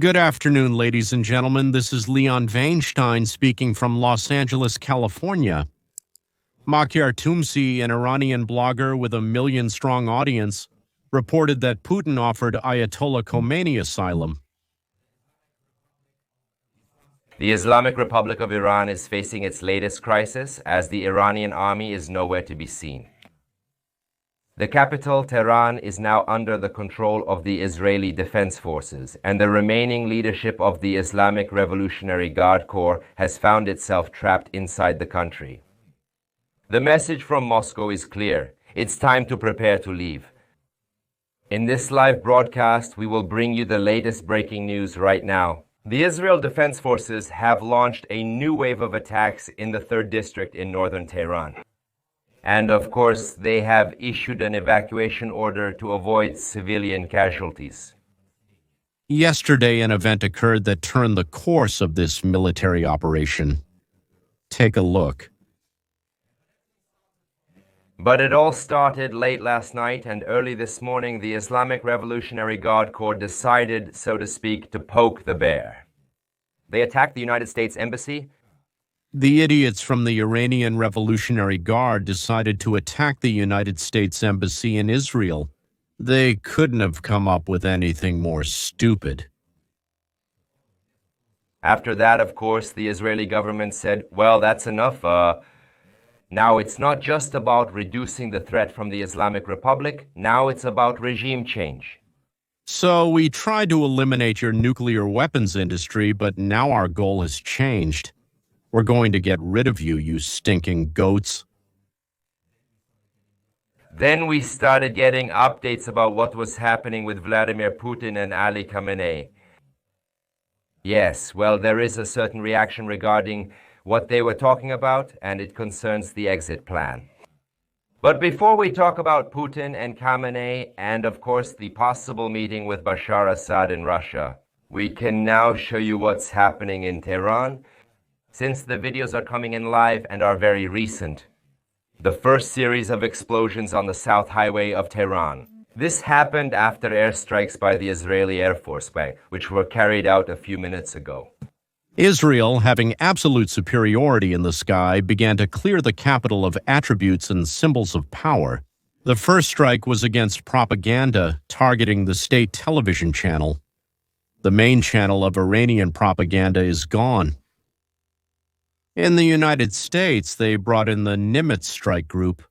Good afternoon, ladies and gentlemen. This is Leon Weinstein speaking from Los Angeles, California. Makyar Tumsi, an Iranian blogger with a million-strong audience, reported that Putin offered Ayatollah Khomeini asylum. The Islamic Republic of Iran is facing its latest crisis as the Iranian army is nowhere to be seen. The capital, Tehran, is now under the control of the Israeli Defense Forces, and the remaining leadership of the Islamic Revolutionary Guard Corps has found itself trapped inside the country. The message from Moscow is clear. It's time to prepare to leave. In this live broadcast, we will bring you the latest breaking news right now. The Israel Defense Forces have launched a new wave of attacks in the 3rd District in northern Tehran. And of course, they have issued an evacuation order to avoid civilian casualties. Yesterday, an event occurred that turned the course of this military operation. Take a look. But it all started late last night, and early this morning, the Islamic Revolutionary Guard Corps decided, so to speak, to poke the bear. They attacked the United States Embassy. The idiots from the Iranian Revolutionary Guard decided to attack the United States Embassy in Israel. They couldn't have come up with anything more stupid. After that, of course, the Israeli government said, well, that's enough. Now it's not just about reducing the threat from the Islamic Republic. Now it's about regime change. So we tried to eliminate your nuclear weapons industry, but now our goal has changed. We're going to get rid of you, you stinking goats. Then we started getting updates about what was happening with Vladimir Putin and Ali Khamenei. Yes, well, there is a certain reaction regarding what they were talking about, and it concerns the exit plan. But before we talk about Putin and Khamenei, and of course the possible meeting with Bashar Assad in Russia, we can now show you what's happening in Tehran, since the videos are coming in live and are very recent. The first series of explosions on the South Highway of Tehran. This happened after airstrikes by the Israeli Air Force, which were carried out a few minutes ago. Israel, having absolute superiority in the sky, began to clear the capital of attributes and symbols of power. The first strike was against propaganda, targeting the state television channel. The main channel of Iranian propaganda is gone. In the United States, they brought in the Nimitz strike group.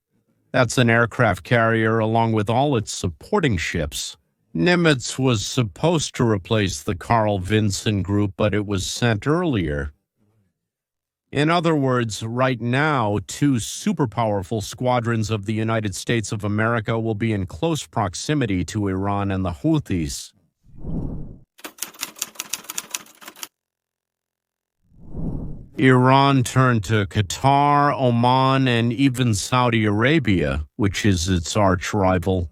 That's an aircraft carrier along with all its supporting ships. Nimitz was supposed to replace the Carl Vinson group, but it was sent earlier. In other words, right now, 2 super-powerful squadrons of the United States of America will be in close proximity to Iran and the Houthis. Iran turned to Qatar, Oman, and even Saudi Arabia, which is its arch-rival,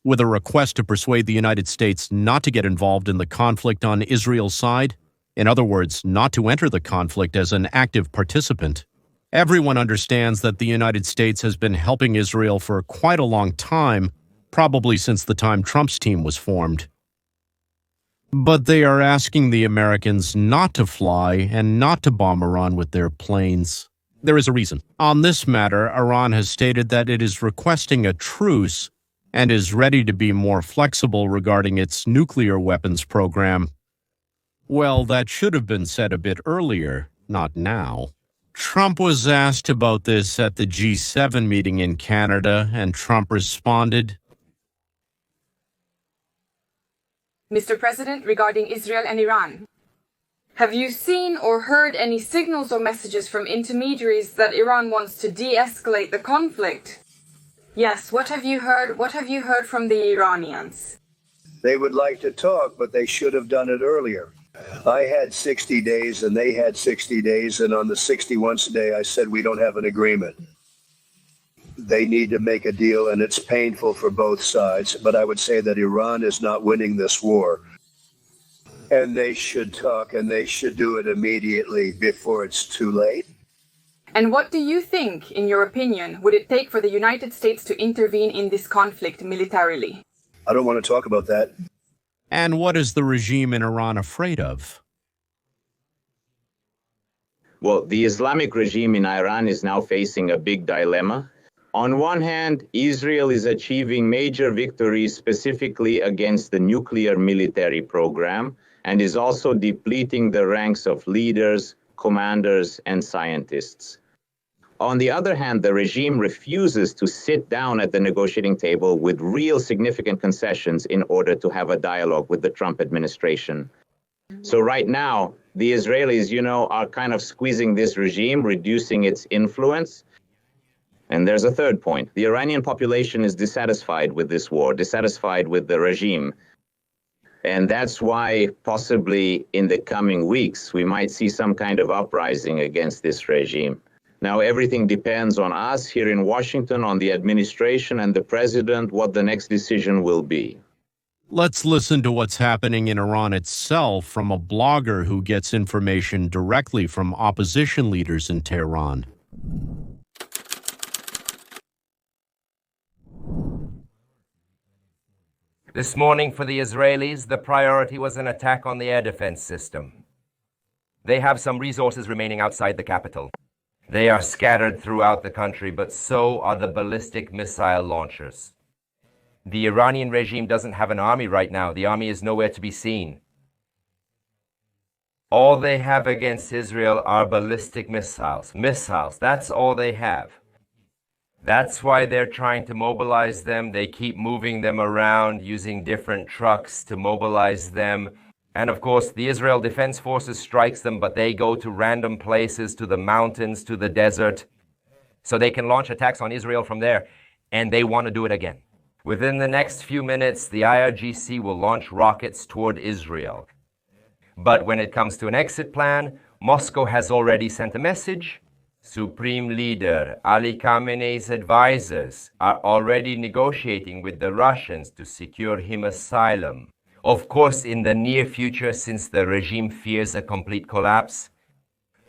with a request to persuade the United States not to get involved in the conflict on Israel's side. In other words, not to enter the conflict as an active participant. Everyone understands that the United States has been helping Israel for quite a long time, probably since the time Trump's team was formed. But they are asking the Americans not to fly and not to bomb Iran with their planes. There is a reason. On this matter, Iran has stated that it is requesting a truce and is ready to be more flexible regarding its nuclear weapons program. Well, that should have been said a bit earlier, not now. Trump was asked about this at the G7 meeting in Canada, and Trump responded, Mr. President, regarding Israel and Iran, have you seen or heard any signals or messages from intermediaries that Iran wants to de-escalate the conflict? Yes, what have you heard? What have you heard from the Iranians? They would like to talk, but they should have done it earlier. I had 60 days and they had 60 days, and on the 61st day I said we don't have an agreement. They need to make a deal, and it's painful for both sides, but I would say that Iran is not winning this war. And they should talk, and they should do it immediately before it's too late. And what do you think, in your opinion, would it take for the United States to intervene in this conflict militarily? I don't want to talk about that. And what is the regime in Iran afraid of? Well, the Islamic regime in Iran is now facing a big dilemma. On one hand, Israel is achieving major victories specifically against the nuclear military program and is also depleting the ranks of leaders, commanders, and scientists. On the other hand, the regime refuses to sit down at the negotiating table with real significant concessions in order to have a dialogue with the Trump administration. So right now, the Israelis, are kind of squeezing this regime, reducing its influence. And there's a third point. The Iranian population is dissatisfied with this war, dissatisfied with the regime. And that's why possibly in the coming weeks, we might see some kind of uprising against this regime. Now, everything depends on us here in Washington, on the administration and the president, what the next decision will be. Let's listen to what's happening in Iran itself from a blogger who gets information directly from opposition leaders in Tehran. This morning for the Israelis, the priority was an attack on the air defense system. They have some resources remaining outside the capital. They are scattered throughout the country, but so are the ballistic missile launchers. The Iranian regime doesn't have an army right now. The army is nowhere to be seen. All they have against Israel are ballistic missiles. That's all they have. That's why they're trying to mobilize them. They keep moving them around using different trucks to mobilize them. And of course, the Israel Defense Forces strikes them, but they go to random places, to the mountains, to the desert, so they can launch attacks on Israel from there, and they want to do it again. Within the next few minutes, the IRGC will launch rockets toward Israel. But when it comes to an exit plan, Moscow has already sent a message. Supreme Leader Ali Khamenei's advisors are already negotiating with the Russians to secure him asylum. Of course, in the near future, since the regime fears a complete collapse.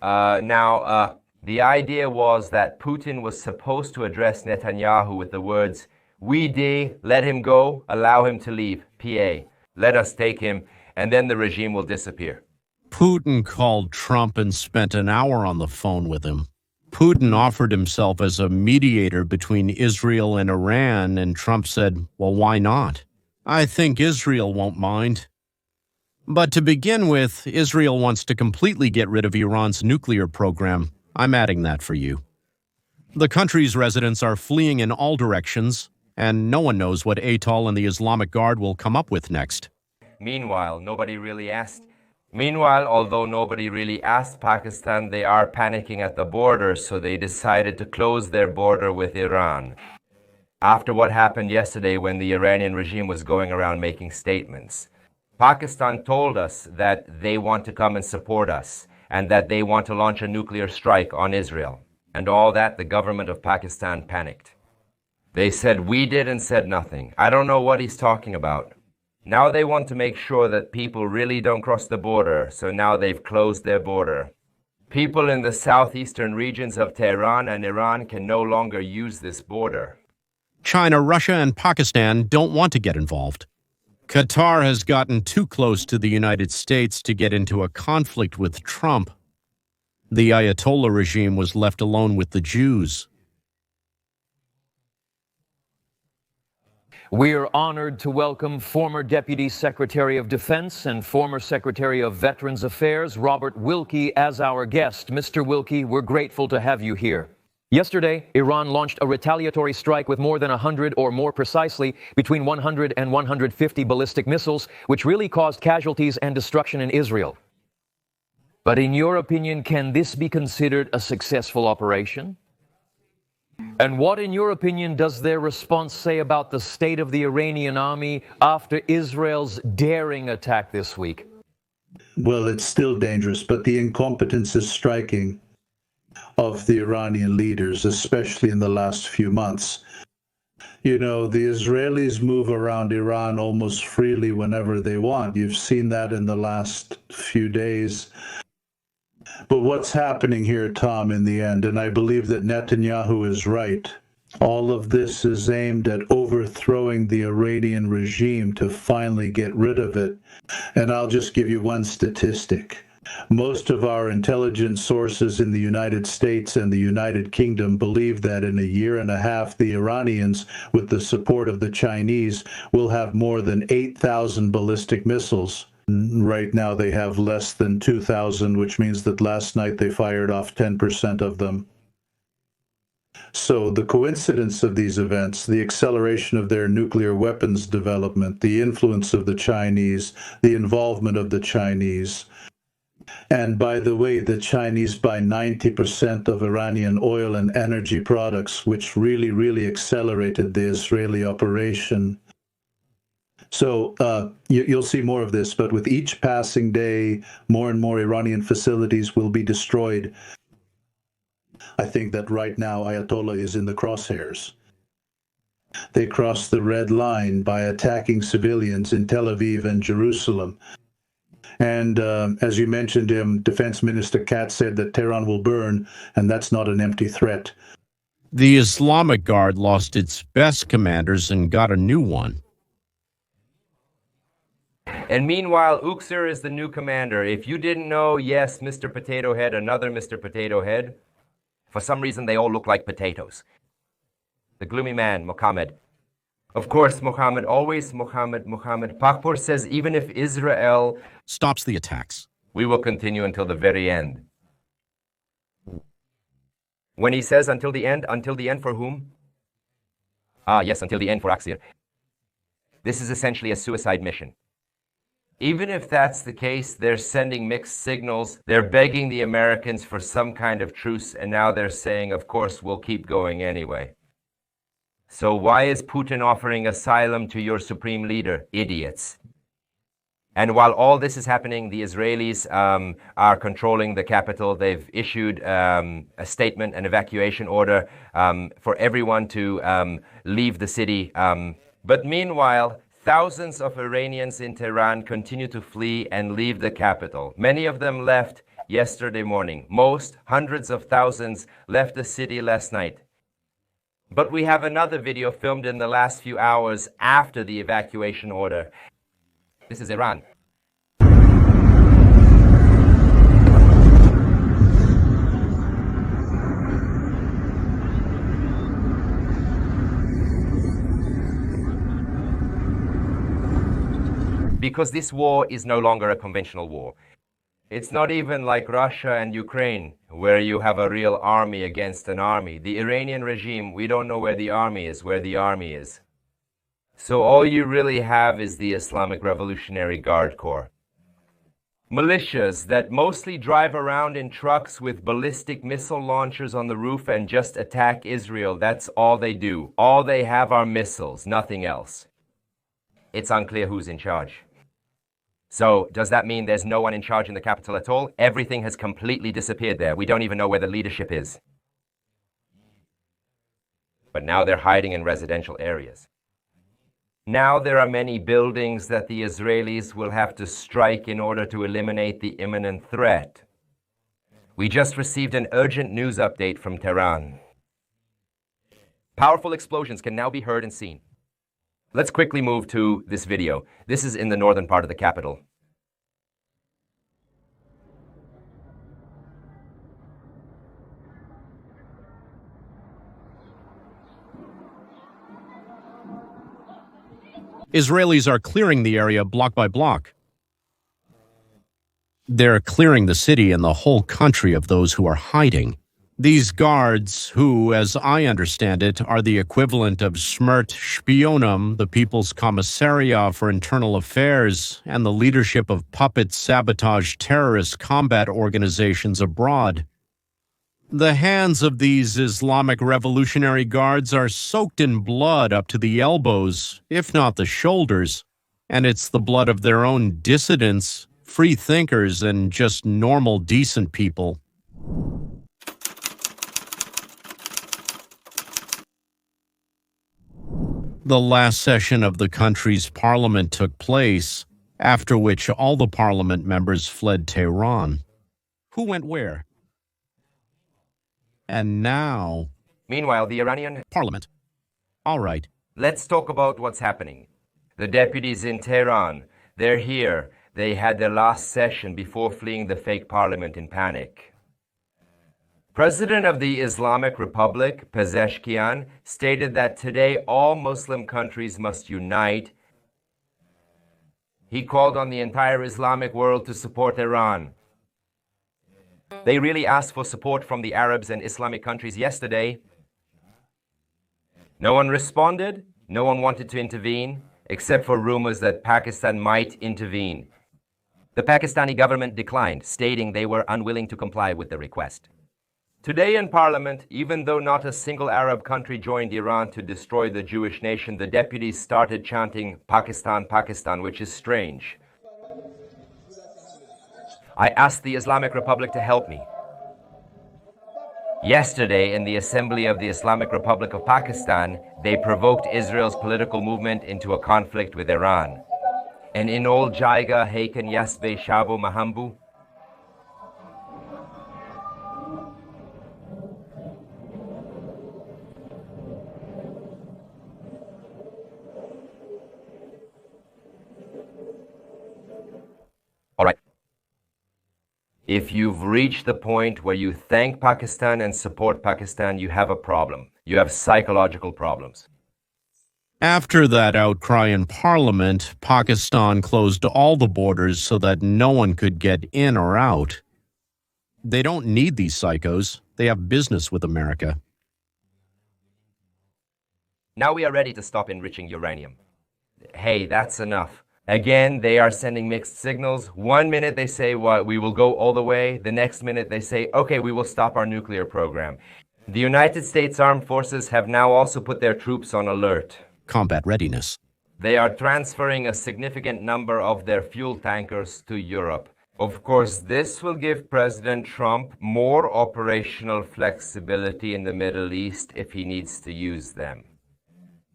The idea was that Putin was supposed to address Netanyahu with the words, "We de, let him go, allow him to leave, PA, let us take him, and then the regime will disappear." Putin called Trump and spent an hour on the phone with him. Putin offered himself as a mediator between Israel and Iran, and Trump said, well, why not? I think Israel won't mind. But to begin with, Israel wants to completely get rid of Iran's nuclear program. I'm adding that for you. The country's residents are fleeing in all directions, and no one knows what Atoll and the Islamic Guard will come up with next. Meanwhile, although nobody really asked Pakistan, they are panicking at the border, so they decided to close their border with Iran. After what happened yesterday when the Iranian regime was going around making statements, Pakistan told us that they want to come and support us and that they want to launch a nuclear strike on Israel. And all that, the government of Pakistan panicked. They said we did and said nothing. I don't know what he's talking about. Now they want to make sure that people really don't cross the border, so now they've closed their border. People in the southeastern regions of Tehran and Iran can no longer use this border. China, Russia, and Pakistan don't want to get involved. Qatar has gotten too close to the United States to get into a conflict with Trump. The Ayatollah regime was left alone with the Jews. We are honored to welcome former Deputy Secretary of Defense and former Secretary of Veterans Affairs, Robert Wilkie, as our guest. Mr. Wilkie, we're grateful to have you here. Yesterday, Iran launched a retaliatory strike with more than 100, or more precisely, between 100 and 150 ballistic missiles, which really caused casualties and destruction in Israel. But in your opinion, can this be considered a successful operation? And what, in your opinion, does their response say about the state of the Iranian army after Israel's daring attack this week? Well, it's still dangerous, but the incompetence is striking of the Iranian leaders, especially in the last few months. The Israelis move around Iran almost freely whenever they want. You've seen that in the last few days. But what's happening here, Tom, in the end, and I believe that Netanyahu is right, All of this is aimed at overthrowing the Iranian regime to finally get rid of it. And I'll just give you one statistic. Most of our intelligence sources in the United States and the United Kingdom believe that in a year and a half, the Iranians, with the support of the Chinese, will have more than 8,000 ballistic missiles. Right now, they have less than 2,000, which means that last night they fired off 10% of them. So the coincidence of these events, the acceleration of their nuclear weapons development, the influence of the Chinese, the involvement of the Chinese, and by the way, the Chinese buy 90% of Iranian oil and energy products, which really accelerated the Israeli operation. So you'll see more of this, but with each passing day, more and more Iranian facilities will be destroyed. I think that right now Ayatollah is in the crosshairs. They crossed the red line by attacking civilians in Tel Aviv and Jerusalem. And as you mentioned him, Defense Minister Katz said that Tehran will burn, and that's not an empty threat. The Islamic Guard lost its best commanders and got a new one. And meanwhile, Uksir is the new commander. If you didn't know, yes, Mr. Potato Head, another Mr. Potato Head. For some reason, they all look like potatoes. The gloomy man, Mohammed. Of course, Mohammed, always Mohammed. Pakpur says even if Israel stops the attacks, we will continue until the very end. When he says until the end for whom? Yes, until the end for Aksir. This is essentially a suicide mission. Even if that's the case, they're sending mixed signals. They're begging the Americans for some kind of truce, and now they're saying, of course, we'll keep going anyway. So why is Putin offering asylum to your supreme leader? Idiots. And while all this is happening, the Israelis are controlling the capital. They've issued a statement, an evacuation order for everyone to leave the city. But meanwhile, thousands of Iranians in Tehran continue to flee and leave the capital. Many of them left yesterday morning. Most, hundreds of thousands, left the city last night. But we have another video filmed in the last few hours after the evacuation order. This is Iran. Because this war is no longer a conventional war. It's not even like Russia and Ukraine, where you have a real army against an army. The Iranian regime, we don't know where the army is. So all you really have is the Islamic Revolutionary Guard Corps. Militias that mostly drive around in trucks with ballistic missile launchers on the roof and just attack Israel. That's all they do. All they have are missiles, nothing else. It's unclear who's in charge. So, does that mean there's no one in charge in the capital at all? Everything has completely disappeared there. We don't even know where the leadership is. But now they're hiding in residential areas. Now there are many buildings that the Israelis will have to strike in order to eliminate the imminent threat. We just received an urgent news update from Tehran. Powerful explosions can now be heard and seen. Let's quickly move to this video. This is in the northern part of the capital. Israelis are clearing the area block by block. They're clearing the city and the whole country of those who are hiding. These guards, who, as I understand it, are the equivalent of Smert Spionum, the People's Commissariat for Internal Affairs, and the leadership of puppet sabotage terrorist combat organizations abroad. The hands of these Islamic Revolutionary Guards are soaked in blood up to the elbows, if not the shoulders, and it's the blood of their own dissidents, free thinkers, and just normal, decent people. The last session of the country's parliament took place, after which all the parliament members fled Tehran. Who went where? And now, Meanwhile, the Iranian... Parliament. All right. Let's talk about what's happening. The deputies in Tehran, they're here. They had their last session before fleeing the fake parliament in panic. President of the Islamic Republic, Pezeshkian, stated that today all Muslim countries must unite. He called on the entire Islamic world to support Iran. They really asked for support from the Arabs and Islamic countries yesterday. No one responded, no one wanted to intervene, except for rumors that Pakistan might intervene. The Pakistani government declined, stating they were unwilling to comply with the request. Today in Parliament, even though not a single Arab country joined Iran to destroy the Jewish nation, the deputies started chanting Pakistan, Pakistan, which is strange. I asked the Islamic Republic to help me. Yesterday, in the Assembly of the Islamic Republic of Pakistan, they provoked Israel's political movement into a conflict with Iran. And in ol jaiga heikan yasbe shabu mahambu. All right. If you've reached the point where you thank Pakistan and support Pakistan, you have a problem. You have psychological problems. After that outcry in Parliament, Pakistan closed all the borders so that no one could get in or out. They don't need these psychos. They have business with America. Now we are ready to stop enriching uranium. Hey, that's enough. Again, they are sending mixed signals. 1 minute they say, well, we will go all the way. The next minute they say, okay, we will stop our nuclear program. The United States Armed Forces have now also put their troops on alert. Combat readiness. They are transferring a significant number of their fuel tankers to Europe. Of course, this will give President Trump more operational flexibility in the Middle East if he needs to use them.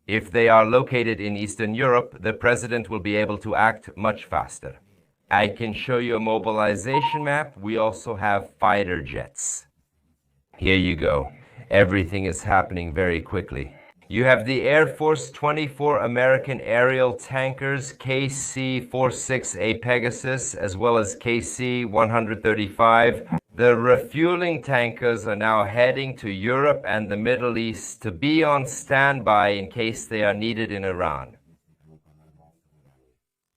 If they are located in Eastern Europe, the president will be able to act much faster. I can show you a mobilization map. We also have fighter jets. Here you go. Everything is happening very quickly. You have the Air Force 24 American aerial tankers, KC-46A Pegasus, as well as KC-135. The refueling tankers are now heading to Europe and the Middle East to be on standby in case they are needed in Iran.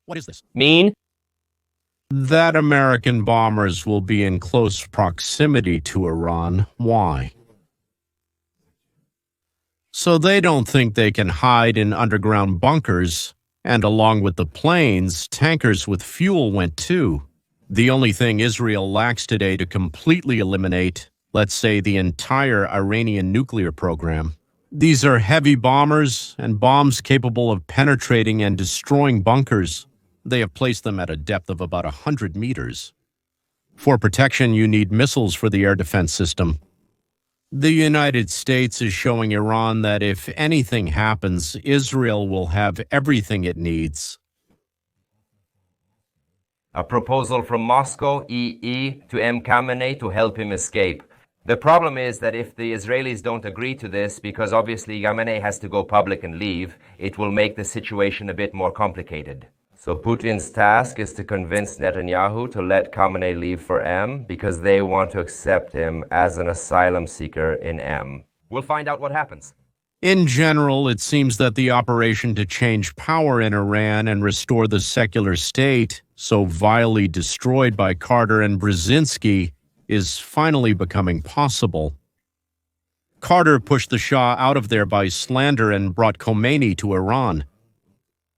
What is this? Mean? That American bombers will be in close proximity to Iran. Why? So they don't think they can hide in underground bunkers, and along with the planes, tankers with fuel went too. The only thing Israel lacks today to completely eliminate, let's say, the entire Iranian nuclear program. These are heavy bombers and bombs capable of penetrating and destroying bunkers. They have placed them at a depth of about 100 meters. For protection, you need missiles for the air defense system. The United States is showing Iran that if anything happens, Israel will have everything it needs. A proposal from Moscow, EE, to M. Khamenei to help him escape. The problem is that if the Israelis don't agree to this, because obviously Khamenei has to go public and leave, it will make the situation a bit more complicated. So Putin's task is to convince Netanyahu to let Khamenei leave for M, because they want to accept him as an asylum seeker in M. We'll find out what happens. In general, it seems that the operation to change power in Iran and restore the secular state, so vilely destroyed by Carter and Brzezinski, is finally becoming possible. Carter pushed the Shah out of there by slander and brought Khomeini to Iran.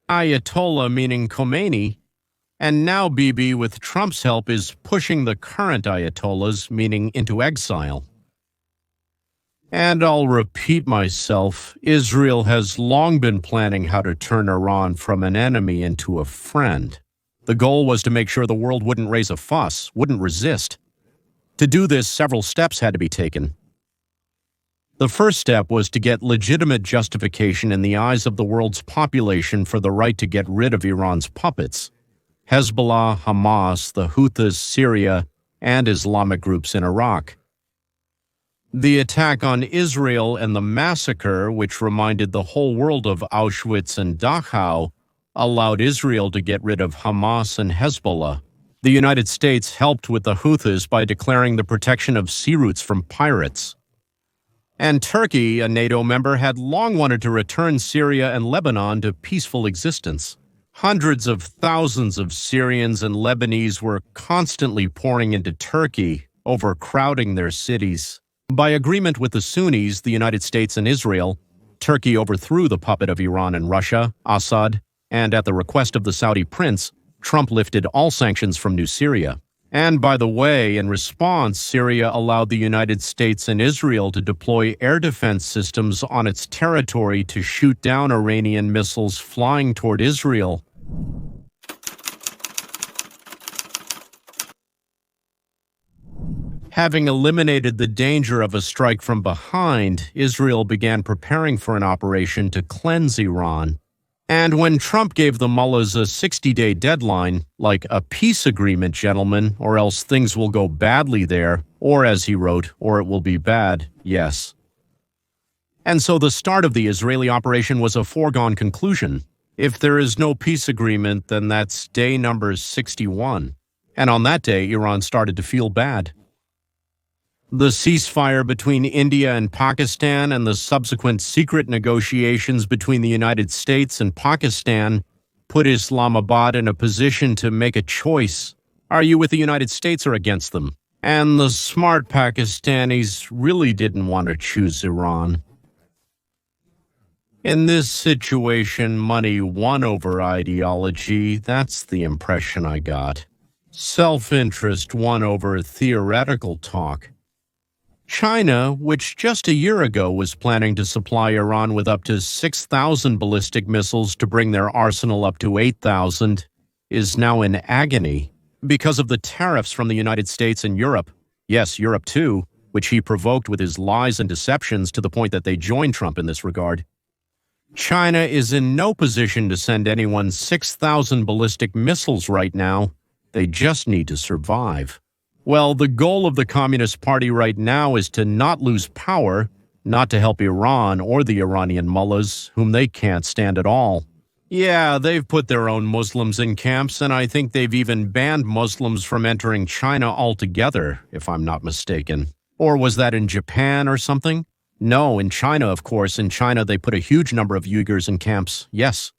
Ayatollah meaning Khomeini, and now Bibi, with Trump's help, is pushing the current Ayatollahs, meaning into exile. And I'll repeat myself, Israel has long been planning how to turn Iran from an enemy into a friend. The goal was to make sure the world wouldn't raise a fuss, wouldn't resist. To do this, several steps had to be taken. The first step was to get legitimate justification in the eyes of the world's population for the right to get rid of Iran's puppets: Hezbollah, Hamas, the Houthis, Syria, and Islamic groups in Iraq. The attack on Israel and the massacre, which reminded the whole world of Auschwitz and Dachau, allowed Israel to get rid of Hamas and Hezbollah. The United States helped with the Houthis by declaring the protection of sea routes from pirates. And Turkey, a NATO member, had long wanted to return Syria and Lebanon to peaceful existence. Hundreds of thousands of Syrians and Lebanese were constantly pouring into Turkey, overcrowding their cities. By agreement with the Sunnis, the United States and Israel, Turkey overthrew the puppet of Iran and Russia, Assad, and at the request of the Saudi prince, Trump lifted all sanctions from New Syria. And by the way, in response, Syria allowed the United States and Israel to deploy air defense systems on its territory to shoot down Iranian missiles flying toward Israel. Having eliminated the danger of a strike from behind, Israel began preparing for an operation to cleanse Iran. And when Trump gave the mullahs a 60-day deadline, like a peace agreement, gentlemen, or else things will go badly there, or as he wrote, or it will be bad, yes. And so the start of the Israeli operation was a foregone conclusion. If there is no peace agreement, then that's day number 61. And on that day, Iran started to feel bad. The ceasefire between India and Pakistan and the subsequent secret negotiations between the United States and Pakistan put Islamabad in a position to make a choice. Are you with the United States or against them? And the smart Pakistanis really didn't want to choose Iran. In this situation, money won over ideology. That's the impression I got. Self-interest won over theoretical talk. China, which just a year ago was planning to supply Iran with up to 6,000 ballistic missiles to bring their arsenal up to 8,000, is now in agony because of the tariffs from the United States and Europe. Yes, Europe too, which he provoked with his lies and deceptions to the point that they joined Trump in this regard. China is in no position to send anyone 6,000 ballistic missiles right now. They just need to survive. Well, the goal of the Communist Party right now is to not lose power, not to help Iran or the Iranian mullahs, whom they can't stand at all. Yeah, they've put their own Muslims in camps, and I think they've even banned Muslims from entering China altogether, if I'm not mistaken. Or was that in Japan or something? No, in China, of course. In China, they put a huge number of Uyghurs in camps, yes.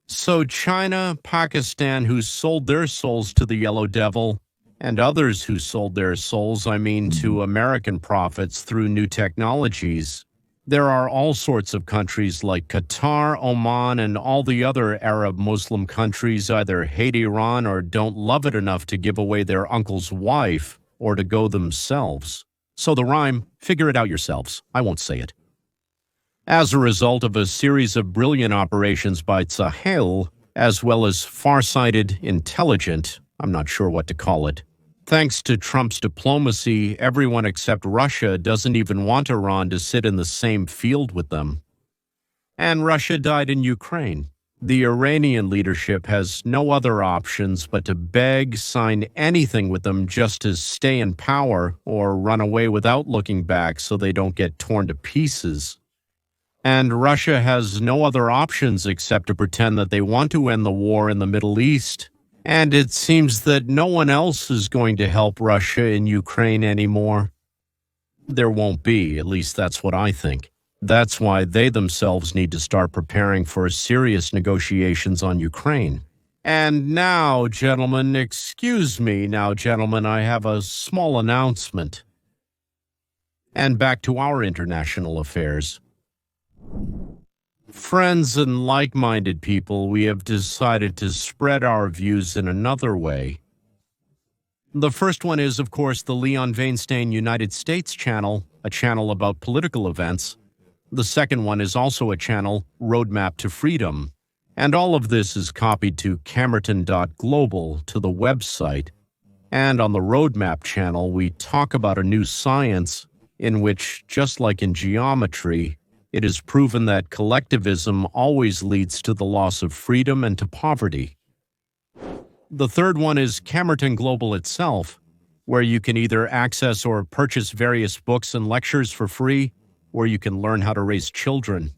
So China, Pakistan, who sold their souls to the Yellow Devil, and others who sold their souls, to American profits through new technologies. There are all sorts of countries like Qatar, Oman, and all the other Arab Muslim countries either hate Iran or don't love it enough to give away their uncle's wife or to go themselves. So the rhyme, figure it out yourselves. I won't say it. As a result of a series of brilliant operations by Sahel, as well as far-sighted, intelligent, I'm not sure what to call it. Thanks to Trump's diplomacy, everyone except Russia doesn't even want Iran to sit in the same field with them. And Russia died in Ukraine. The Iranian leadership has no other options but to beg, sign anything with them just to stay in power or run away without looking back so they don't get torn to pieces. And Russia has no other options except to pretend that they want to end the war in the Middle East. And it seems that no one else is going to help Russia in Ukraine anymore. There won't be, at least that's what I think. That's why they themselves need to start preparing for serious negotiations on Ukraine. And now, gentlemen, I have a small announcement. And back to our international affairs. Friends and like-minded people, we have decided to spread our views in another way. The first one is, of course, the Leon Veinstein United States channel, a channel about political events. The second one is also a channel, Roadmap to Freedom. And all of this is copied to camerton.global, to the website. And on the Roadmap channel, we talk about a new science in which, just like in geometry, it is proven that collectivism always leads to the loss of freedom and to poverty. The third one is Camerton Global itself, where you can either access or purchase various books and lectures for free, or you can learn how to raise children.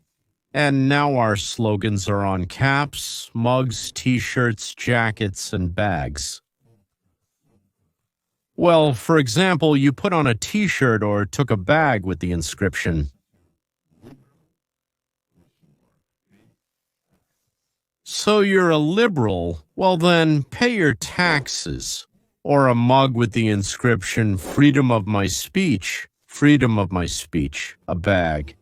And now our slogans are on caps, mugs, t-shirts, jackets, and bags. Well, for example, you put on a t-shirt or took a bag with the inscription, "So you're a liberal? Well then, pay your taxes." Or a mug with the inscription, "Freedom of my speech, freedom of my speech," a bag.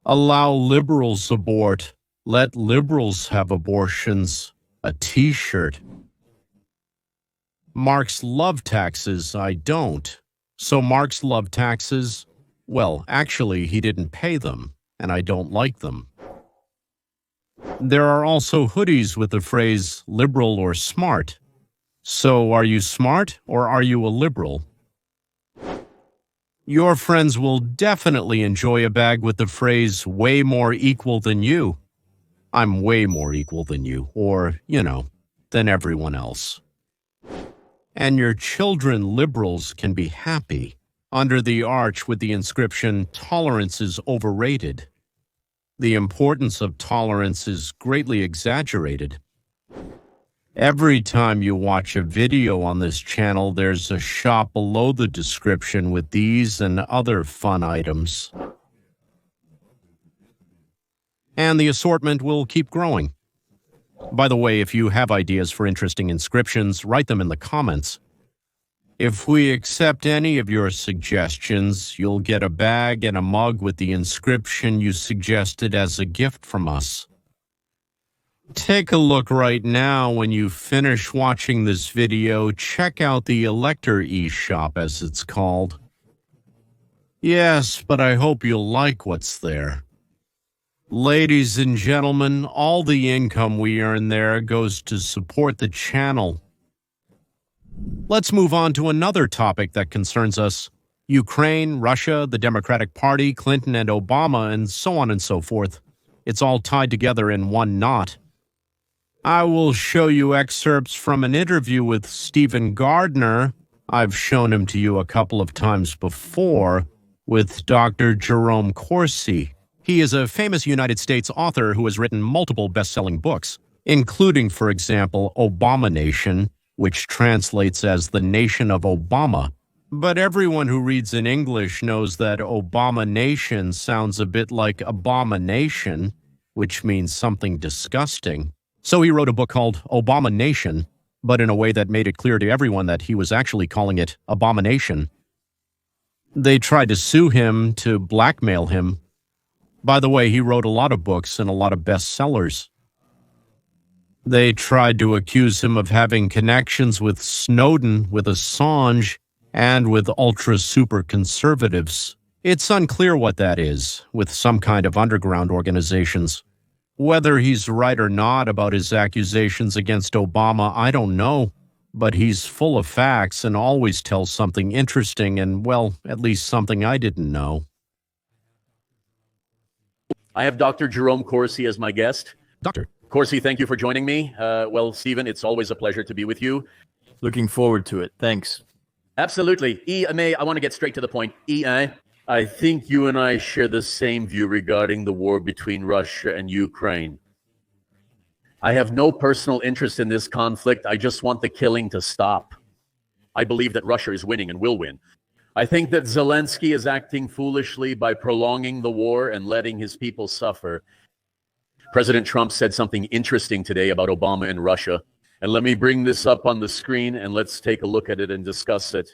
"Allow liberals abort, let liberals have abortions," a t-shirt. "Marx love taxes, I don't. So Marx loved taxes? Well, actually, he didn't pay them, and I don't like them." There are also hoodies with the phrase liberal or smart. So are you smart or are you a liberal? Your friends will definitely enjoy a bag with the phrase way more equal than you. I'm way more equal than you, or, than everyone else. And your children liberals can be happy under the arch with the inscription, "Tolerance is overrated." The importance of tolerance is greatly exaggerated. Every time you watch a video on this channel, there's a shop below the description with these and other fun items. And the assortment will keep growing. By the way, if you have ideas for interesting inscriptions, write them in the comments. If we accept any of your suggestions, you'll get a bag and a mug with the inscription you suggested as a gift from us. Take a look right now. When you finish watching this video, check out the Elector eShop, as it's called. Yes, but I hope you'll like what's there. Ladies and gentlemen, all the income we earn there goes to support the channel. Let's move on to another topic that concerns us: Ukraine, Russia, the Democratic Party, Clinton and Obama, and so on and so forth. It's all tied together in one knot. I will show you excerpts from an interview with Stephen Gardner. I've shown him to you a couple of times before, with Dr. Jerome Corsi. He is a famous United States author who has written multiple best-selling books, including, for example, Obamanation, which translates as the Nation of Obama. But everyone who reads in English knows that Obamanation sounds a bit like abomination, which means something disgusting. So he wrote a book called Obamanation, but in a way that made it clear to everyone that he was actually calling it abomination. They tried to sue him, to blackmail him. By the way, he wrote a lot of books and a lot of bestsellers. They tried to accuse him of having connections with Snowden, with Assange, and with ultra-super conservatives. It's unclear what that is, with some kind of underground organizations. Whether he's right or not about his accusations against Obama, I don't know, but he's full of facts and always tells something interesting and, well, at least something I didn't know. I have Dr. Jerome Corsi as my guest. Doctor Corsi, thank you for joining me. Well, Stephen, it's always a pleasure to be with you. Looking forward to it. Thanks. Absolutely. I want to get straight to the point. I think you and I share the same view regarding the war between Russia and Ukraine. I have no personal interest in this conflict. I just want the killing to stop. I believe that Russia is winning and will win. I think that Zelensky is acting foolishly by prolonging the war and letting his people suffer. President Trump said something interesting today about Obama and Russia. And let me bring this up on the screen and let's take a look at it and discuss it.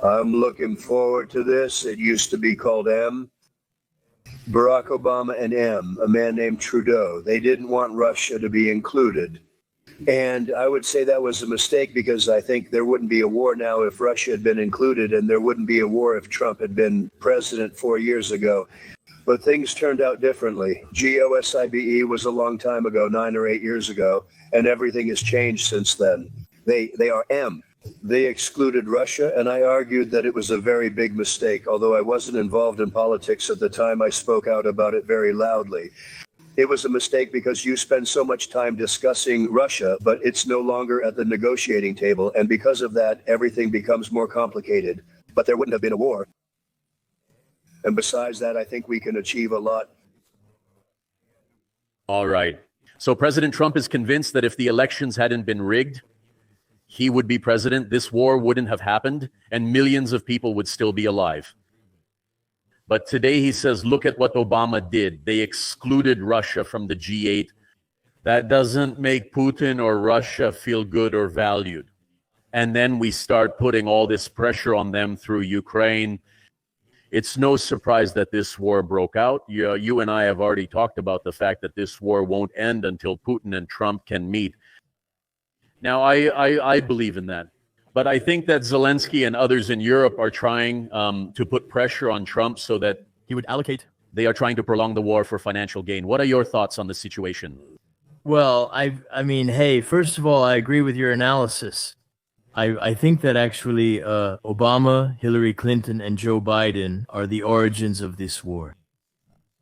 I'm looking forward to this. It used to be called M. Barack Obama and M, a man named Trudeau. They didn't want Russia to be included. And I would say that was a mistake, because I think there wouldn't be a war now if Russia had been included, and there wouldn't be a war if Trump had been president 4 years ago. But things turned out differently. GOSIBE was a long time ago, 9 or 8 years ago, and everything has changed since then. They are M. They excluded Russia, and I argued that it was a very big mistake. Although I wasn't involved in politics at the time, I spoke out about it very loudly. It was a mistake because you spend so much time discussing Russia, but it's no longer at the negotiating table. And because of that, everything becomes more complicated. But there wouldn't have been a war. And besides that, I think we can achieve a lot. All right. So President Trump is convinced that if the elections hadn't been rigged, he would be president, this war wouldn't have happened, and millions of people would still be alive. But today he says, look at what Obama did. They excluded Russia from the G8. That doesn't make Putin or Russia feel good or valued. And then we start putting all this pressure on them through Ukraine. It's no surprise that this war broke out. You and I have already talked about the fact that this war won't end until Putin and Trump can meet. Now, I believe in that. But I think that Zelensky and others in Europe are trying to put pressure on Trump so that he would allocate. They are trying to prolong the war for financial gain. What are your thoughts on the situation? Well, I mean, hey, first of all, I agree with your analysis. I think that actually Obama, Hillary Clinton, and Joe Biden are the origins of this war.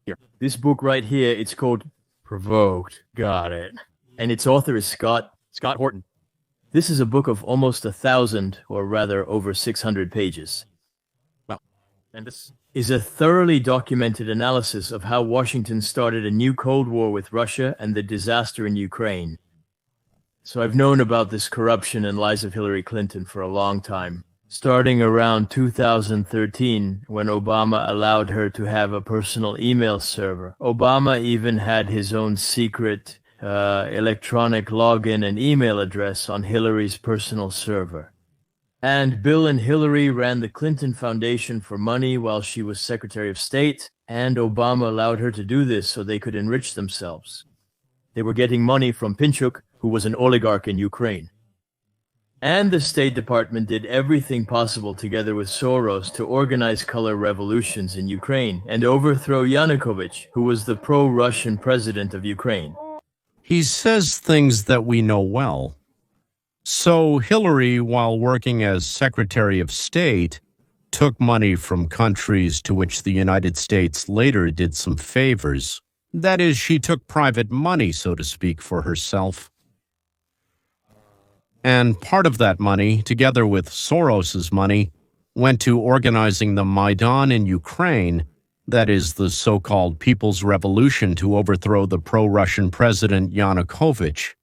Here. This book right here, it's called Provoked. Got it. And its author is Scott Horton. This is a book of almost 1,000, or rather over 600 pages. Wow. And this is a thoroughly documented analysis of how Washington started a new Cold War with Russia and the disaster in Ukraine. So I've known about this corruption and lies of Hillary Clinton for a long time, starting around 2013 when Obama allowed her to have a personal email server. Obama even had his own secret electronic login and email address on Hillary's personal server. And Bill and Hillary ran the Clinton Foundation for money while she was Secretary of State, and Obama allowed her to do this so they could enrich themselves. They were getting money from Pinchuk, who was an oligarch in Ukraine. And the State Department did everything possible together with Soros to organize color revolutions in Ukraine and overthrow Yanukovych, who was the pro-Russian president of Ukraine. He says things that we know well. So Hillary, while working as Secretary of State, took money from countries to which the United States later did some favors. That is, she took private money, so to speak, for herself. And part of that money, together with Soros's money, went to organizing the Maidan in Ukraine, that is, the so-called People's Revolution to overthrow the pro-Russian president Yanukovych.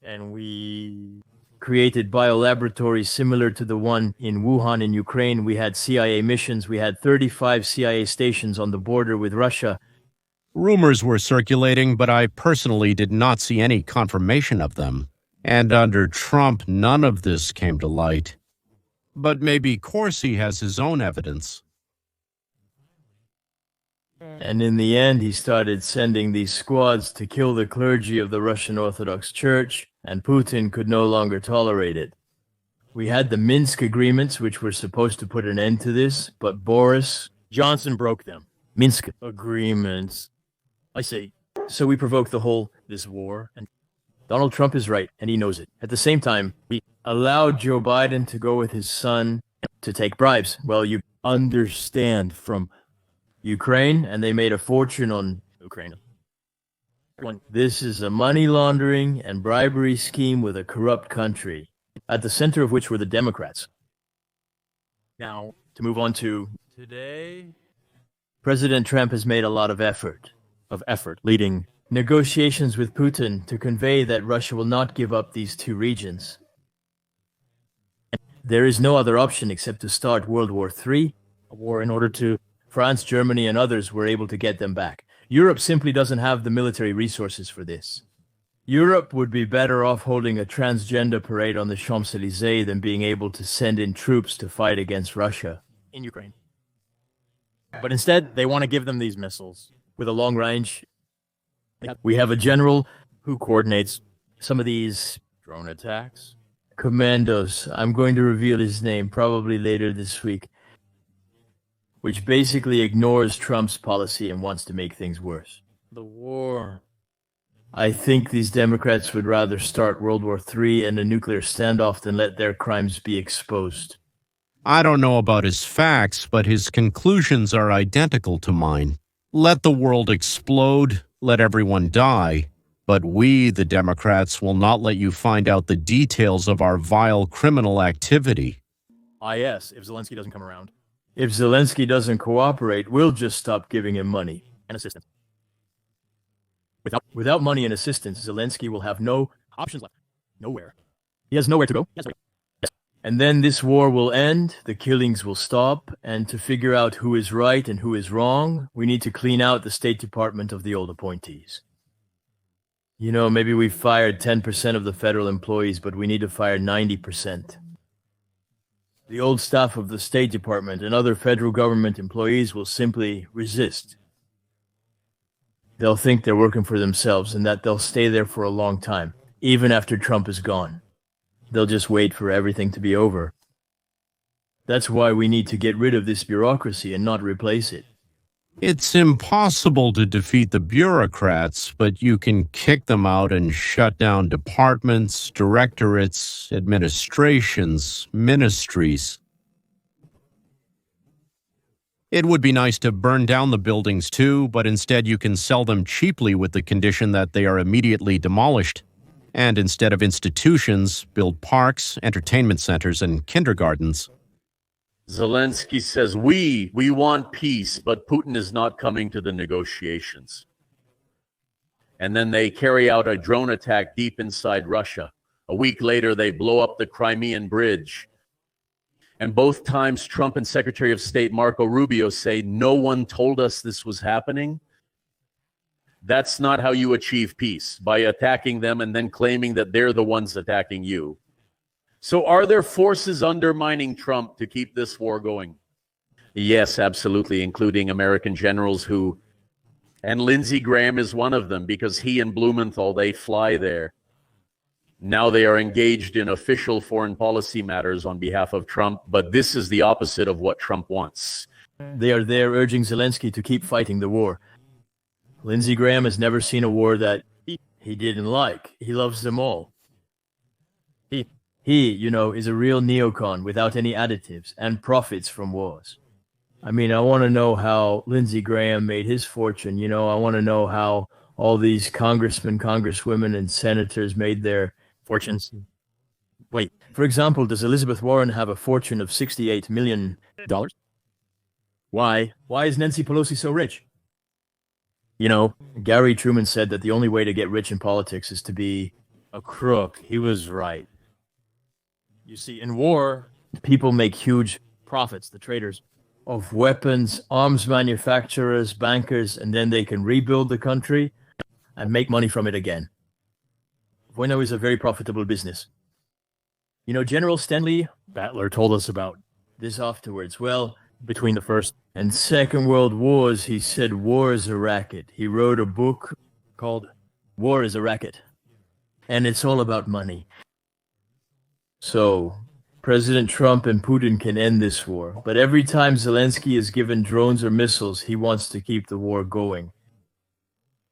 And we created biolaboratories similar to the one in Wuhan in Ukraine. We had CIA missions. We had 35 CIA stations on the border with Russia. Rumors were circulating, but I personally did not see any confirmation of them. And under Trump, none of this came to light. But maybe Corsi has his own evidence. And in the end, he started sending these squads to kill the clergy of the Russian Orthodox Church, and Putin could no longer tolerate it. We had the Minsk agreements, which were supposed to put an end to this, but Boris Johnson broke them. Minsk agreements. I say, so we provoked this war, and Donald Trump is right, and he knows it. At the same time, we allowed Joe Biden to go with his son to take bribes. Well, you understand, from Ukraine, and they made a fortune on Ukraine. This is a money laundering and bribery scheme with a corrupt country, at the center of which were the Democrats. Now, to move on to today, President Trump has made a lot of effort leading negotiations with Putin to convey that Russia will not give up these two regions. There is no other option except to start World War III, a war in order to France, Germany, and others were able to get them back. Europe simply doesn't have the military resources for this. Europe would be better off holding a transgender parade on the Champs-Élysées than being able to send in troops to fight against Russia in Ukraine. But instead, they want to give them these missiles with a long range. We have a general who coordinates some of these drone attacks. Commandos. I'm going to reveal his name probably later this week, which basically ignores Trump's policy and wants to make things worse. The war. I think these Democrats would rather start World War III and a nuclear standoff than let their crimes be exposed. I don't know about his facts, but his conclusions are identical to mine. Let the world explode, let everyone die, but we, the Democrats, will not let you find out the details of our vile criminal activity. Yes, if Zelensky doesn't come around. If Zelensky doesn't cooperate, we'll just stop giving him money and assistance. Without money and assistance, Zelensky will have no options left. Nowhere. He has nowhere to go. And then this war will end, the killings will stop, and to figure out who is right and who is wrong, we need to clean out the State Department of the old appointees. You know, maybe we fired 10% of the federal employees, but we need to fire 90%. The old staff of the State Department and other federal government employees will simply resist. They'll think they're working for themselves and that they'll stay there for a long time, even after Trump is gone. They'll just wait for everything to be over. That's why we need to get rid of this bureaucracy and not replace it. It's impossible to defeat the bureaucrats, but you can kick them out and shut down departments, directorates, administrations, ministries. It would be nice to burn down the buildings too, but instead you can sell them cheaply with the condition that they are immediately demolished. And instead of institutions, build parks, entertainment centers, and kindergartens. Zelensky says, we want peace, but Putin is not coming to the negotiations. And then they carry out a drone attack deep inside Russia. A week later, they blow up the Crimean Bridge. And both times, Trump and Secretary of State Marco Rubio say, no one told us this was happening. That's not how you achieve peace, by attacking them and then claiming that they're the ones attacking you. So are there forces undermining Trump to keep this war going? Yes, absolutely, including American generals who, and Lindsey Graham is one of them, because he and Blumenthal, they fly there. Now they are engaged in official foreign policy matters on behalf of Trump, but this is the opposite of what Trump wants. They are there urging Zelensky to keep fighting the war. Lindsey Graham has never seen a war that he didn't like. He loves them all. He, you know, is a real neocon without any additives and profits from wars. I mean, I want to know how Lindsey Graham made his fortune. You know, I want to know how all these congressmen, congresswomen, and senators made their fortunes. Wait, for example, does Elizabeth Warren have a fortune of $68 million? Why? Why is Nancy Pelosi so rich? You know, Gary Truman said that the only way to get rich in politics is to be a crook. He was right. You see, in war, people make huge profits, the traders, of weapons, arms manufacturers, bankers, and then they can rebuild the country and make money from it again. Bueno is a very profitable business. You know, General Stanley Battler told us about this afterwards. Well, between the First and Second World Wars, he said war is a racket. He wrote a book called War is a Racket, and it's all about money. So, President Trump and Putin can end this war, but every time Zelensky is given drones or missiles, he wants to keep the war going.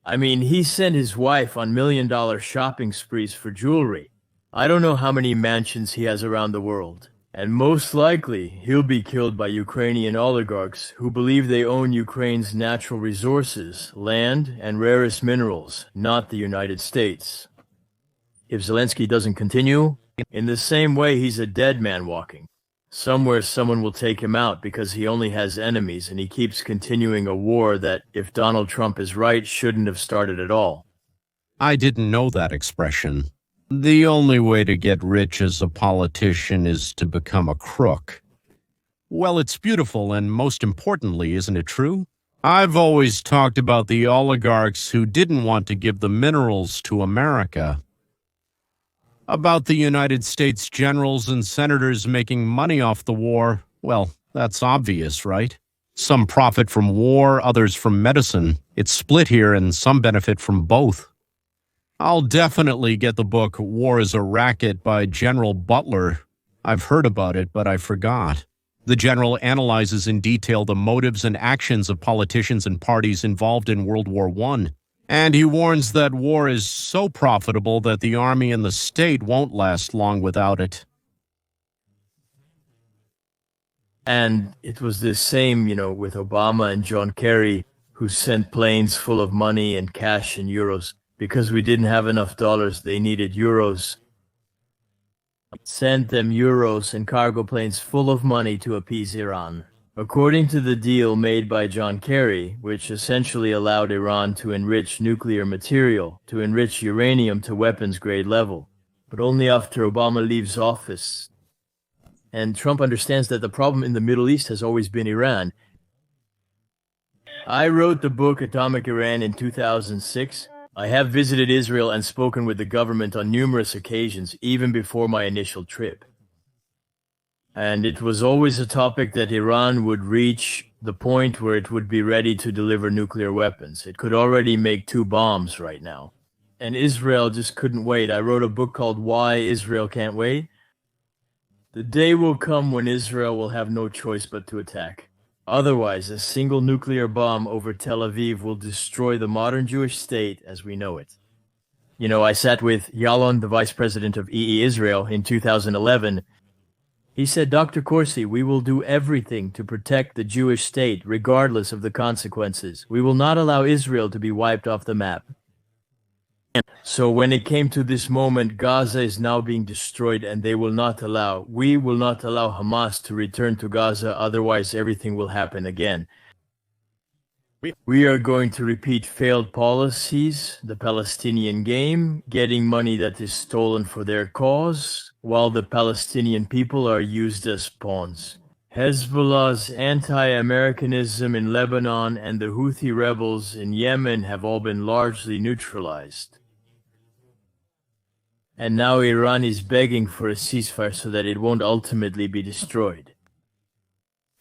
I mean, he sent his wife on $1 million shopping sprees for jewelry. I don't know how many mansions he has around the world. And most likely, he'll be killed by Ukrainian oligarchs who believe they own Ukraine's natural resources, land, and rarest minerals, not the United States. If Zelensky doesn't continue, in the same way he's a dead man walking. Somewhere someone will take him out because he only has enemies and he keeps continuing a war that, if Donald Trump is right, shouldn't have started at all. I didn't know that expression. The only way to get rich as a politician is to become a crook. Well, it's beautiful, and most importantly, isn't it true? I've always talked about the oligarchs who didn't want to give the minerals to America. About the United States generals and senators making money off the war, well, that's obvious, right? Some profit from war, others from medicine. It's split here, and some benefit from both. I'll definitely get the book War is a Racket by General Butler. I've heard about it, but I forgot. The general analyzes in detail the motives and actions of politicians and parties involved in World War I. And he warns that war is so profitable that the army and the state won't last long without it. And it was the same, with Obama and John Kerry, who sent planes full of money and cash in euros. Because we didn't have enough dollars, they needed euros. Sent them euros and cargo planes full of money to appease Iran. According to the deal made by John Kerry, which essentially allowed Iran to enrich nuclear material, to enrich uranium to weapons-grade level, but only after Obama leaves office. And Trump understands that the problem in the Middle East has always been Iran. I wrote the book Atomic Iran in 2006. I have visited Israel and spoken with the government on numerous occasions, even before my initial trip. And it was always a topic that Iran would reach the point where it would be ready to deliver nuclear weapons. It could already make 2 bombs right now. And Israel just couldn't wait. I wrote a book called Why Israel Can't Wait. The day will come when Israel will have no choice but to attack. Otherwise, a single nuclear bomb over Tel Aviv will destroy the modern Jewish state as we know it. You know, I sat with Yalon, the vice president of EE Israel, in 2011. He said, Dr. Corsi, we will do everything to protect the Jewish state, regardless of the consequences. We will not allow Israel to be wiped off the map. So when it came to this moment, Gaza is now being destroyed and we will not allow Hamas to return to Gaza, otherwise everything will happen again. We are going to repeat failed policies, the Palestinian game, getting money that is stolen for their cause, while the Palestinian people are used as pawns. Hezbollah's anti-Americanism in Lebanon and the Houthi rebels in Yemen have all been largely neutralized. And now Iran is begging for a ceasefire so that it won't ultimately be destroyed.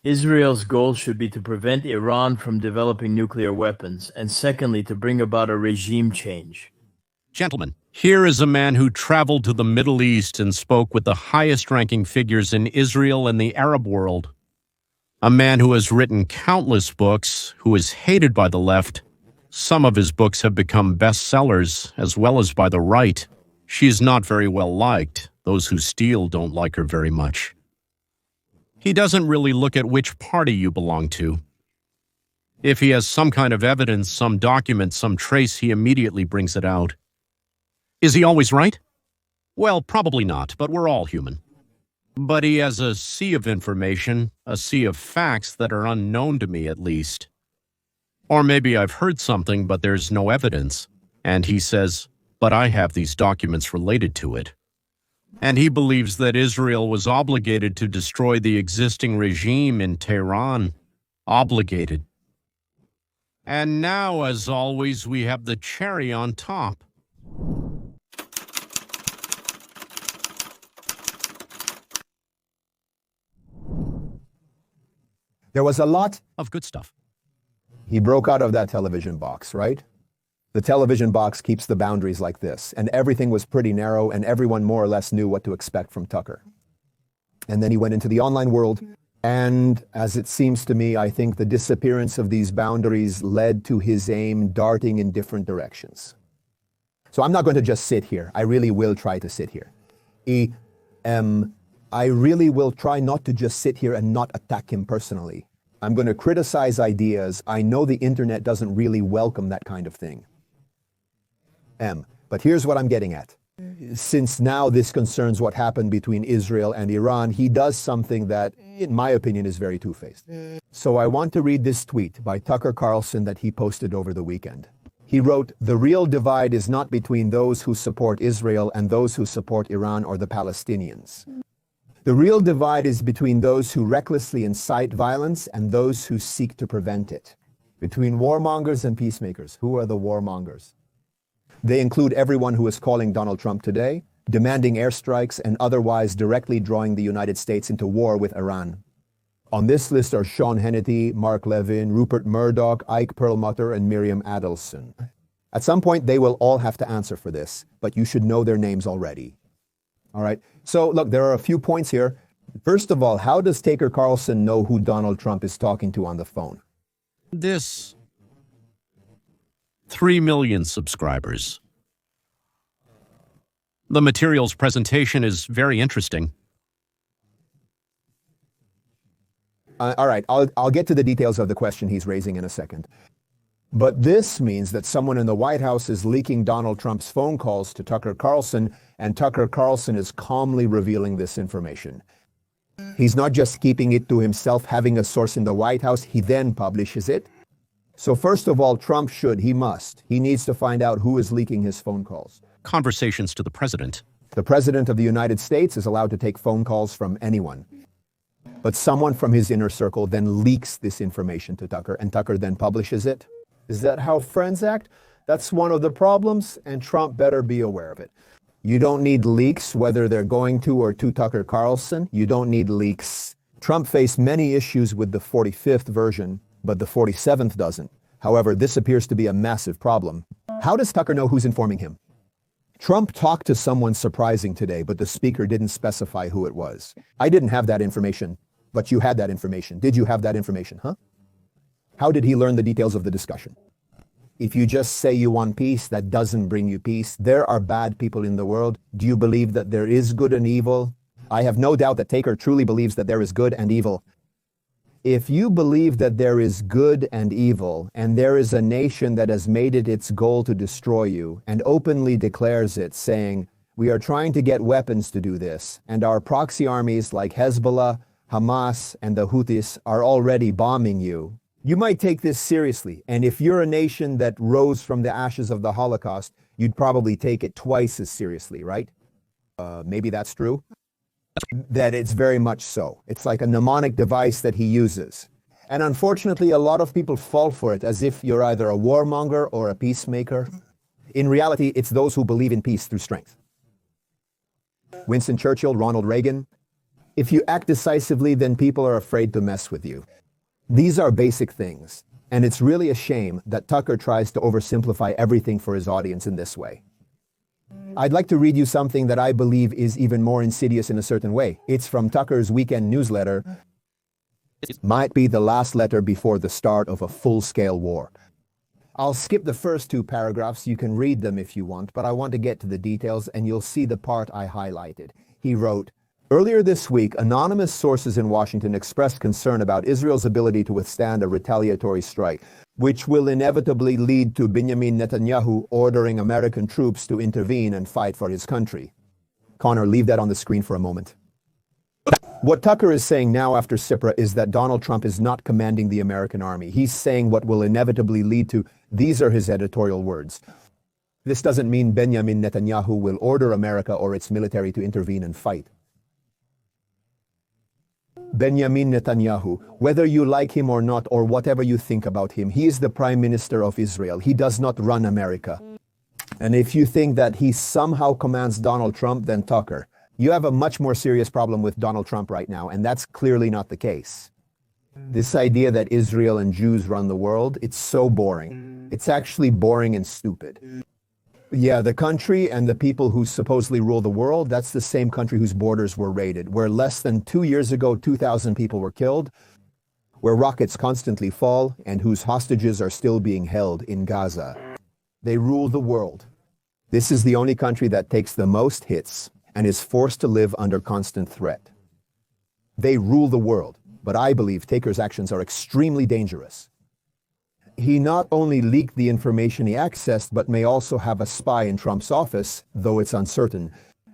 Israel's goal should be to prevent Iran from developing nuclear weapons, and secondly, to bring about a regime change. Gentlemen, here is a man who traveled to the Middle East and spoke with the highest-ranking figures in Israel and the Arab world. A man who has written countless books, who is hated by the left. Some of his books have become bestsellers, as well as by the right. She is not very well liked. Those who steal don't like her very much. He doesn't really look at which party you belong to. If he has some kind of evidence, some document, some trace, he immediately brings it out. Is he always right? Well, probably not, but we're all human. But he has a sea of information, a sea of facts that are unknown to me at least. Or maybe I've heard something, but there's no evidence. And he says, but I have these documents related to it. And he believes that Israel was obligated to destroy the existing regime in Tehran. Obligated. And now, as always, we have the cherry on top. There was a lot of good stuff. He broke out of that television box, right? The television box keeps the boundaries like this, and everything was pretty narrow, and everyone more or less knew what to expect from Tucker. And then he went into the online world, and as it seems to me, I think the disappearance of these boundaries led to his aim darting in different directions. So I'm not going to just sit here. I really will try to sit here. I really will try not to just sit here and not attack him personally. I'm going to criticize ideas. I know the internet doesn't really welcome that kind of thing. But here's what I'm getting at. Since now this concerns what happened between Israel and Iran, he does something that, in my opinion, is very two-faced. So I want to read this tweet by Tucker Carlson that he posted over the weekend. He wrote, "The real divide is not between those who support Israel and those who support Iran or the Palestinians. The real divide is between those who recklessly incite violence and those who seek to prevent it. Between warmongers and peacemakers. Who are the warmongers? They include everyone who is calling Donald Trump today, demanding airstrikes, and otherwise directly drawing the United States into war with Iran. On this list are Sean Hannity, Mark Levin, Rupert Murdoch, Ike Perlmutter, and Miriam Adelson. At some point, they will all have to answer for this, but you should know their names already. All right, so look, there are a few points here. First of all, how does Tucker Carlson know who Donald Trump is talking to on the phone? This 3 million subscribers. The materials presentation is very interesting. All right, I'll get to the details of the question he's raising in a second. But this means that someone in the White House is leaking Donald Trump's phone calls to Tucker Carlson, and Tucker Carlson is calmly revealing this information. He's not just keeping it to himself, having a source in the White House, he then publishes it. So first of all, Trump he needs to find out who is leaking his phone calls. Conversations to the president. The President of the United States is allowed to take phone calls from anyone. But someone from his inner circle then leaks this information to Tucker, and Tucker then publishes it. Is that how friends act? That's one of the problems, and Trump better be aware of it. You don't need leaks, whether they're going to or to Tucker Carlson. You don't need leaks. Trump faced many issues with the 45th version, but the 47th doesn't. However, this appears to be a massive problem. How does Tucker know who's informing him? Trump talked to someone surprising today, but the speaker didn't specify who it was. I didn't have that information, but you had that information. Did you have that information, huh? How did he learn the details of the discussion? If you just say you want peace, that doesn't bring you peace. There are bad people in the world. Do you believe that there is good and evil? I have no doubt that Tucker truly believes that there is good and evil. If you believe that there is good and evil, and there is a nation that has made it its goal to destroy you, and openly declares it, saying, we are trying to get weapons to do this, and our proxy armies like Hezbollah, Hamas, and the Houthis are already bombing you, you might take this seriously. And if you're a nation that rose from the ashes of the Holocaust, you'd probably take it twice as seriously, right? Maybe that's true. That it's very much so. It's like a mnemonic device that he uses. And unfortunately, a lot of people fall for it as if you're either a warmonger or a peacemaker. In reality, it's those who believe in peace through strength. Winston Churchill, Ronald Reagan. If you act decisively, then people are afraid to mess with you. These are basic things. And it's really a shame that Tucker tries to oversimplify everything for his audience in this way. I'd like to read you something that I believe is even more insidious in a certain way. It's from Tucker's weekend newsletter. It might be the last letter before the start of a full-scale war. I'll skip the first two paragraphs. You can read them if you want, but I want to get to the details, and you'll see the part I highlighted. He wrote, earlier this week, anonymous sources in Washington expressed concern about Israel's ability to withstand a retaliatory strike, which will inevitably lead to Benjamin Netanyahu ordering American troops to intervene and fight for his country. Connor, leave that on the screen for a moment. What Tucker is saying now after Sipra is that Donald Trump is not commanding the American army. He's saying what will inevitably lead to, these are his editorial words. This doesn't mean Benjamin Netanyahu will order America or its military to intervene and fight. Benjamin Netanyahu, whether you like him or not, or whatever you think about him, he is the Prime Minister of Israel. He does not run America. And if you think that he somehow commands Donald Trump, then Tucker, you have a much more serious problem with Donald Trump right now, and that's clearly not the case. This idea that Israel and Jews run the world, it's so boring. It's actually boring and stupid. Yeah, the country and the people who supposedly rule the world, that's the same country whose borders were raided, where less than 2 years ago, 2,000 people were killed, where rockets constantly fall, and whose hostages are still being held in Gaza. They rule the world. This is the only country that takes the most hits and is forced to live under constant threat. They rule the world, but I believe Tucker's actions are extremely dangerous. He not only leaked the information he accessed, but may also have a spy in Trump's office, though it's uncertain.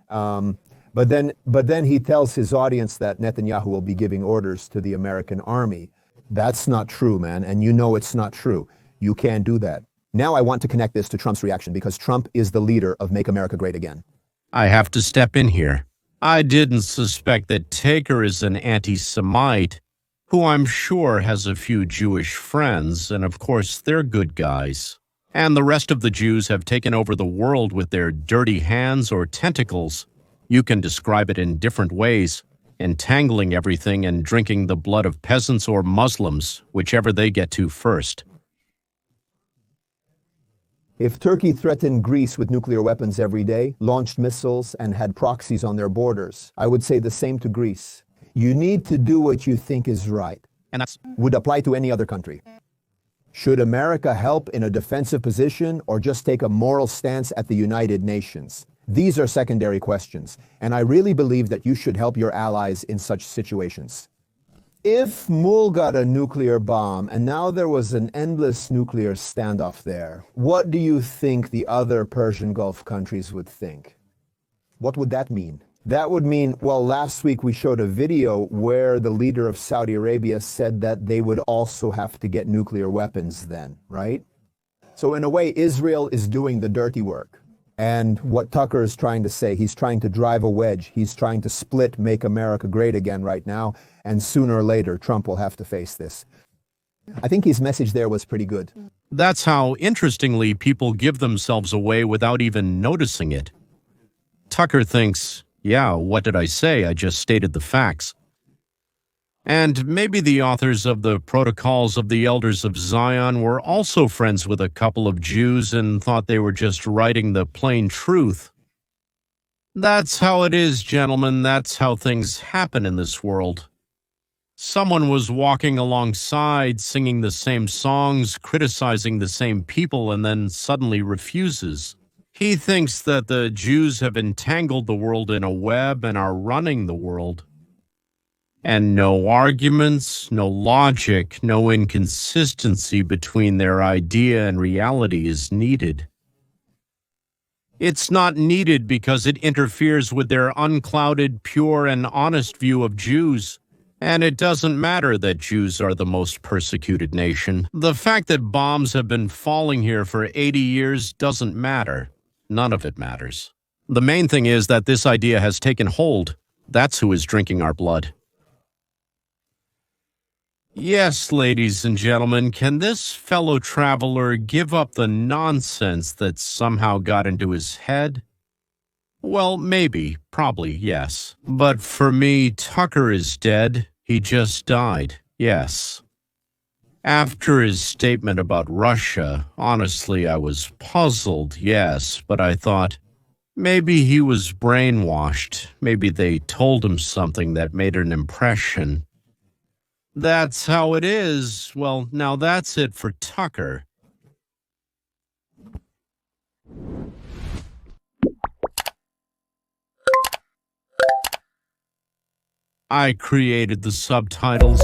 But then he tells his audience that Netanyahu will be giving orders to the American army. That's not true, man, and you know it's not true. You can't do that. Now I want to connect this to Trump's reaction, because Trump is the leader of Make America Great Again. I have to step in here. I didn't suspect that Tucker is an anti-Semite, who I'm sure has a few Jewish friends, and of course they're good guys. And the rest of the Jews have taken over the world with their dirty hands or tentacles. You can describe it in different ways, entangling everything and drinking the blood of peasants or Muslims, whichever they get to first. If Turkey threatened Greece with nuclear weapons every day, launched missiles, and had proxies on their borders, I would say the same to Greece. You need to do what you think is right, and that would apply to any other country. Should America help in a defensive position or just take a moral stance at the United Nations? These are secondary questions, and I really believe that you should help your allies in such situations. If Mul got a nuclear bomb and now there was an endless nuclear standoff there, what do you think the other Persian Gulf countries would think? What would that mean? That would mean, well, last week we showed a video where the leader of Saudi Arabia said that they would also have to get nuclear weapons then, right? So in a way, Israel is doing the dirty work. And what Tucker is trying to say, he's trying to drive a wedge. He's trying to split, make America great again right now. And sooner or later, Trump will have to face this. I think his message there was pretty good. That's how, interestingly, people give themselves away without even noticing it. Tucker thinks, yeah, what did I say? I just stated the facts. And maybe the authors of the Protocols of the Elders of Zion were also friends with a couple of Jews and thought they were just writing the plain truth. That's how it is, gentlemen. That's how things happen in this world. Someone was walking alongside, singing the same songs, criticizing the same people, and then suddenly refuses. He thinks that the Jews have entangled the world in a web and are running the world. And no arguments, no logic, no inconsistency between their idea and reality is needed. It's not needed because it interferes with their unclouded, pure, and honest view of Jews. And it doesn't matter that Jews are the most persecuted nation. The fact that bombs have been falling here for 80 years doesn't matter. None of it matters. The main thing is that this idea has taken hold. That's who is drinking our blood. Yes, ladies and gentlemen, can this fellow traveler give up the nonsense that somehow got into his head? Well, maybe, probably, yes. But for me, Tucker is dead. He just died, yes. After his statement about Russia, honestly, I was puzzled, yes, but I thought, maybe he was brainwashed. Maybe they told him something that made an impression. That's how it is. Well, now that's it for Tucker. I created the subtitles.